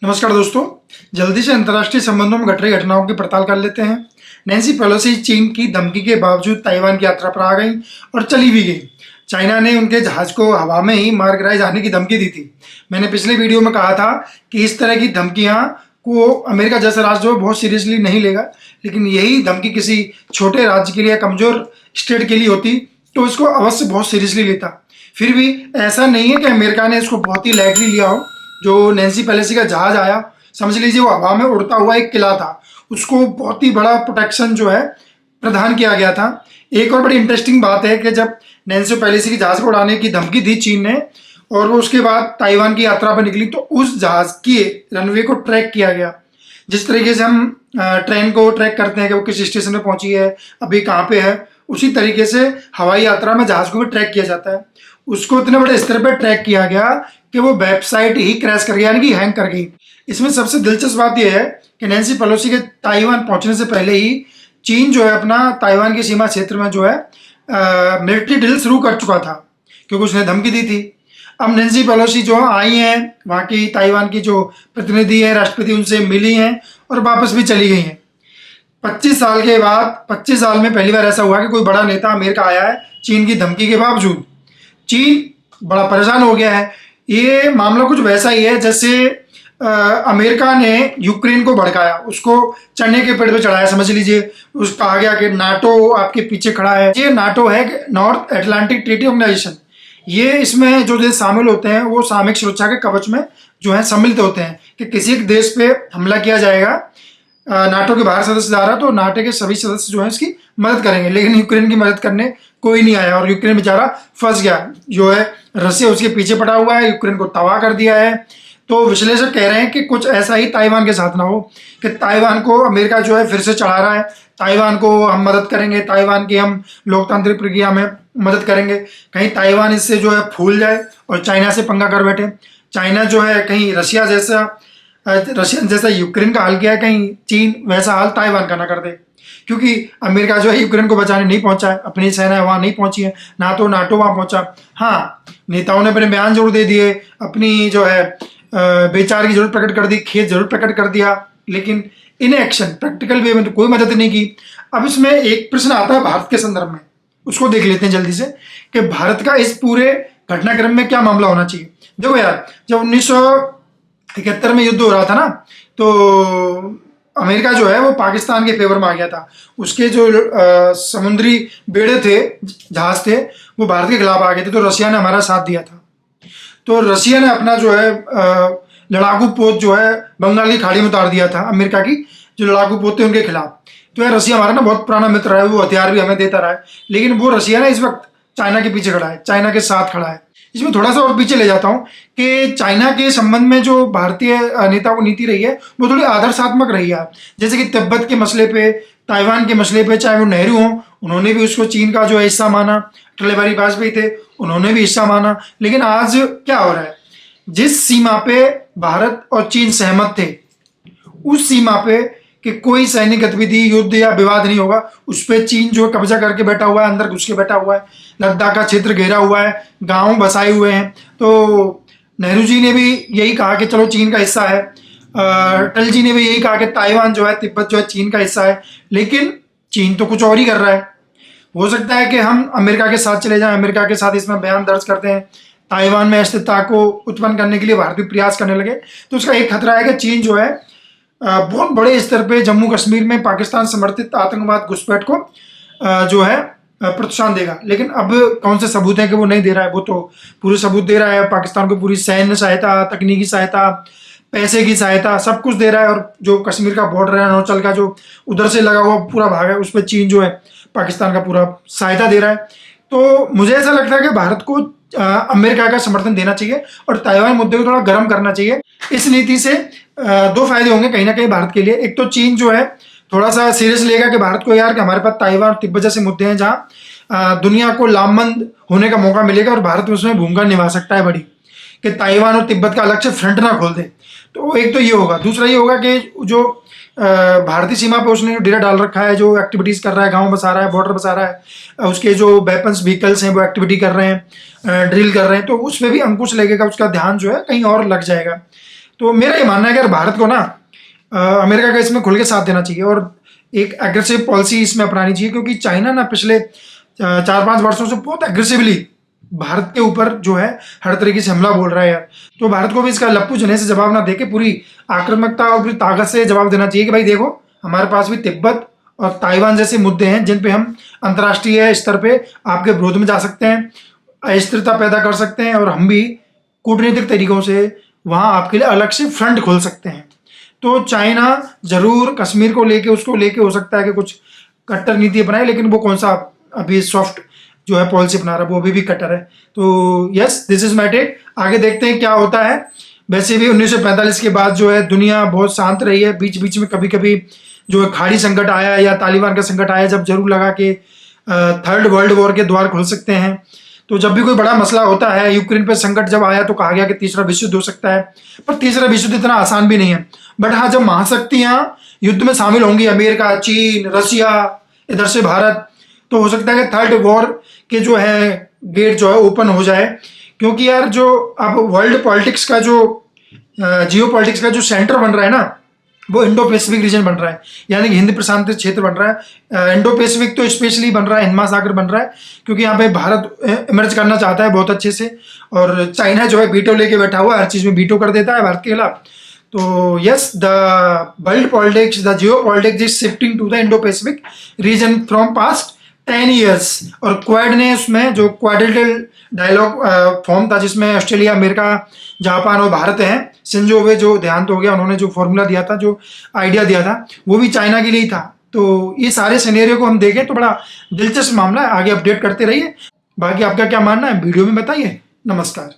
नमस्कार दोस्तों। जल्दी से अंतर्राष्ट्रीय संबंधों में घट रही घटनाओं की पड़ताल कर लेते हैं। नैन्सी पेलोसी चीन की धमकी के बावजूद ताइवान की यात्रा पर आ गई और चली भी गई। चाइना ने उनके जहाज को हवा में ही मार गिराए जाने की धमकी दी थी। मैंने पिछले वीडियो में कहा था कि इस तरह की धमकियां को अमेरिका जैसा राज्य जो है बहुत सीरियसली नहीं लेगा, लेकिन यही धमकी किसी छोटे राज्य के लिए या कमजोर स्टेट के लिए होती तो इसको अवश्य बहुत सीरियसली लेता। फिर भी ऐसा नहीं है कि अमेरिका ने इसको बहुत ही लाइटली लिया हो। जो नैन्सी पेलोसी का जहाज आया, समझ लीजिए वो हवा में उड़ता हुआ एक किला था, उसको बहुत ही बड़ा प्रोटेक्शन जो है प्रदान किया गया था। एक और बड़ी इंटरेस्टिंग बात है कि जब नैन्सी पेलोसी की जहाज को उड़ाने की धमकी दी चीन ने और वो उसके बाद ताइवान की यात्रा पर निकली, तो उस जहाज के रनवे को ट्रैक किया गया। जिस तरीके से हम ट्रेन को ट्रैक करते हैं कि वो किस स्टेशन में पहुंची है, अभी कहाँ पे है, उसी तरीके से हवाई यात्रा में जहाज को भी ट्रैक किया जाता है। उसको इतने बड़े स्तर पर ट्रैक किया गया कि वो वेबसाइट ही क्रैश कर गया, यानी कि हैंग कर गई। इसमें सबसे दिलचस्प बात यह है कि नैन्सी पेलोसी के ताइवान पहुंचने से पहले ही चीन जो है अपना ताइवान की सीमा क्षेत्र में जो है मिलिट्री ड्रिल शुरू कर चुका था, क्योंकि उसने धमकी दी थी। अब नैन्सी पेलोसी जो आई हैं, वहाँ की ताइवान की जो प्रतिनिधि है, राष्ट्रपति, उनसे मिली हैं और वापस भी चली गई हैं। 25 साल के बाद 25 साल में पहली बार ऐसा हुआ कि कोई बड़ा नेता अमेरिका आया है चीन की धमकी के बावजूद। चीन बड़ा परेशान हो गया है। ये मामला कुछ वैसा ही है जैसे अमेरिका ने यूक्रेन को भड़काया, उसको चने के पेड़ पे चढ़ाया, समझ लीजिए। उसका कहा गया कि नाटो आपके पीछे खड़ा है। ये नाटो है, नॉर्थ अटलांटिक ट्रीटी ऑर्गेनाइजेशन। ये इसमें जो देश शामिल होते हैं वो सामरिक सुरक्षा के कवच में जो है सम्मिलित होते हैं कि किसी एक देश पे हमला किया जाएगा, नाटो के बाहर सदस्य आ रहा तो नाटो के सभी सदस्य जो है इसकी मदद करेंगे। लेकिन यूक्रेन की मदद करने कोई नहीं आया और यूक्रेन बेचारा फंस गया। जो है रसिया उसके पीछे पड़ा हुआ है, यूक्रेन को तबाह कर दिया है। तो विश्लेषक कह रहे हैं कि कुछ ऐसा ही ताइवान के साथ ना हो कि ताइवान को अमेरिका जो है फिर से चढ़ा रहा है, ताइवान को हम मदद करेंगे, ताइवान की हम लोकतांत्रिक प्रक्रिया में मदद करेंगे। कहीं ताइवान इससे जो है फूल जाए और चाइना से पंगा कर बैठे। चाइना जो है कहीं रशिया जैसा यूक्रेन का हाल किया है, कहीं चीन वैसा हाल ताइवान का ना कर दे। क्योंकि अमेरिका जो है यूक्रेन को बचाने नहीं पहुंचा है, अपनी सेना वहां नहीं पहुंची है, ना तो नाटो वहां पहुंचा। हाँ, नेताओं ने अपने बयान जरूर दे दिए, अपनी जो है बेचार की जरूरत प्रकट कर दी, खेद जरूर प्रकट कर दिया, लेकिन इन एक्शन प्रैक्टिकल वे में तो कोई मदद नहीं की। अब इसमें एक प्रश्न आता है भारत के संदर्भ में, उसको देख लेते हैं जल्दी से कि भारत का इस पूरे घटनाक्रम में क्या मामला होना चाहिए। देखो यार, जब 1971 में युद्ध हो रहा था ना, तो अमेरिका जो है वो पाकिस्तान के फेवर में आ गया था। उसके जो समुद्री बेड़े थे, जहाज थे, वो भारत के खिलाफ आ गए थे। तो रशिया ने हमारा साथ दिया था। तो रशिया ने अपना जो है लड़ाकू पोत जो है बंगाल की खाड़ी में उतार दिया था, अमेरिका की जो लड़ाकू पोत थे उनके खिलाफ। तो यार रशिया हमारा ना बहुत पुराना मित्र रहा है, वो हथियार भी हमें देता रहा है। लेकिन वो रशिया ना इस वक्त चाइना के पीछे खड़ा है, चाइना के साथ खड़ा है। इसमें थोड़ा सा और पीछे ले जाता हूँ कि चाइना के संबंध में जो भारतीय नेताओं की नीति रही है वो थोड़ी आदर्शात्मक रही है। जैसे कि तिब्बत के मसले पे, ताइवान के मसले पे, चाहे वो नेहरू हों, उन्होंने भी उसको चीन का जो हिस्सा माना। अटल बिहारी वाजपेयी थे, उन्होंने भी हिस्सा माना। लेकिन आज क्या हो रहा है, जिस सीमा पे भारत और चीन सहमत थे, उस सीमा पे कि कोई सैनिक गतिविधि, युद्ध या विवाद नहीं होगा, उस पर चीन जो कब्जा करके बैठा हुआ है, अंदर घुस के बैठा हुआ है। लद्दाख का क्षेत्र घेरा हुआ है, गांव बसाए हुए हैं। तो नेहरू जी ने भी यही कहा कि चलो चीन का हिस्सा है, अटल जी ने भी यही कहा कि ताइवान जो है, तिब्बत जो है चीन का हिस्सा है। लेकिन चीन तो कुछ और ही कर रहा है। हो सकता है कि हम अमेरिका के साथ चले जाएं, अमेरिका के साथ इसमें बयान दर्ज करते हैं, ताइवान में अस्थिरता को उत्पन्न करने के लिए भारत भी प्रयास करने लगे। तो उसका एक खतरा है कि चीन जो है बहुत बड़े स्तर पे जम्मू कश्मीर में पाकिस्तान समर्थित आतंकवाद घुसपैठ को जो है प्रोत्साहन देगा। लेकिन अब कौन से सबूत हैं कि वो नहीं दे रहा है? वो तो पूरे सबूत दे रहा है, पाकिस्तान को पूरी सैन्य सहायता, तकनीकी सहायता, पैसे की सहायता, सब कुछ दे रहा है। और जो कश्मीर का बॉर्डर है, अरुणाचल का जो उधर से लगा हुआ पूरा भाग है, उस पर चीन जो है पाकिस्तान का पूरा सहायता दे रहा है। तो मुझे ऐसा लगता है कि भारत को अमेरिका का समर्थन देना चाहिए और ताइवान मुद्दे को थोड़ा गर्म करना चाहिए। इस नीति से दो फायदे होंगे कहीं ना कहीं भारत के लिए। एक तो चीन जो है थोड़ा सा सीरियस लेगा कि भारत को यार कि हमारे पास ताइवान और तिब्बत जैसे मुद्दे हैं जहाँ दुनिया को लामबंद होने का मौका मिलेगा और भारत उसमें भूमिका निभा सकता है बड़ी, कि ताइवान और तिब्बत का अलग से फ्रंट ना खोल दे। तो एक तो ये होगा। दूसरा ये होगा कि जो भारतीय सीमा पे उसने डेरा डाल रखा है, जो एक्टिविटीज़ कर रहा है, गांव बसा रहा है, बॉर्डर बसा रहा है, उसके जो वेपन्स व्हीकल्स हैं वो एक्टिविटी कर रहे हैं, ड्रिल कर रहे हैं, तो उसमें भी अंकुश लगेगा, उसका ध्यान जो है कहीं और लग जाएगा। तो मेरा ये मानना है कि यार भारत को ना अमेरिका का इसमें खुल के साथ देना चाहिए और एक एग्रेसिव पॉलिसी इसमें अपनानी चाहिए, क्योंकि चाइना ना पिछले 4-5 वर्षों से बहुत एग्रेसिवली भारत के ऊपर जो है हर तरीके से हमला बोल रहा है यार। तो भारत को भी इसका लप्पू जने से जवाब ना देके पूरी आक्रामकता और पूरी ताकत से जवाब देना चाहिए कि भाई देखो, हमारे पास भी तिब्बत और ताइवान जैसे मुद्दे हैं जिन पे हम अंतर्राष्ट्रीय स्तर पे आपके विरोध में जा सकते हैं, अस्थिरता पैदा कर सकते हैं और हम भी कूटनीतिक तरीकों से वहाँ आपके लिए अलग से फ्रंट खोल सकते हैं। तो चाइना जरूर कश्मीर को लेके उसको लेके हो सकता है कि कुछ कट्टर नीति अपनाए, लेकिन वो कौन सा अभी सॉफ्ट जो है पॉलिसी अपना रहा है वो अभी भी कट्टर है। तो yes, this is my take. आगे देखते हैं क्या होता है। वैसे भी 1945 के बाद जो है दुनिया बहुत शांत रही है। बीच बीच में कभी कभी जो है खाड़ी संकट आया या तालिबान का संकट आया, जब जरूर लगा कि थर्ड वर्ल्ड वॉर के द्वार खुल सकते हैं। तो जब भी कोई बड़ा मसला होता है, यूक्रेन पे संकट जब आया तो कहा गया कि तीसरा विश्व युद्ध हो सकता है, पर तीसरा विश्व युद्ध इतना आसान भी नहीं है। बट हाँ, जब महाशक्तियां युद्ध में शामिल होंगी, अमेरिका, चीन, रशिया, इधर से भारत, तो हो सकता है कि थर्ड वॉर के जो है गेट जो है ओपन हो जाए। क्योंकि यार जो अब वर्ल्ड पॉलिटिक्स का जो जियो पॉलिटिक्स का जो सेंटर बन रहा है ना, वो इंडो पैसिफिक रीजन बन रहा है, यानी कि हिंद प्रशांत क्षेत्र बन रहा है। इंडो पैसिफिक तो स्पेशली बन रहा है, हिंद महासागर बन रहा है, क्योंकि यहाँ पे भारत इमर्ज करना चाहता है बहुत अच्छे से, और चाइना जो है वीटो लेके बैठा हुआ है, हर चीज में वीटो कर देता है भारत के खिलाफ। तो yes, the world politics, the geo politics is shifting to the Indo Pacific region from past 10 years. और क्वाड ने उसमें जो क्वाड्रिलेटरल डायलॉग फॉर्म था, जिसमें ऑस्ट्रेलिया, अमेरिका, जापान और भारत हैं, शिंजो अबे जो देहांत हो गया, उन्होंने जो फॉर्मूला दिया था, जो आइडिया दिया था, वो भी चाइना के लिए ही था। तो ये सारे सिनेरियो को हम देखें तो बड़ा दिलचस्प मामला है। आगे अपडेट करते रहिए। बाकी आपका क्या मानना है वीडियो में बताइए। नमस्कार।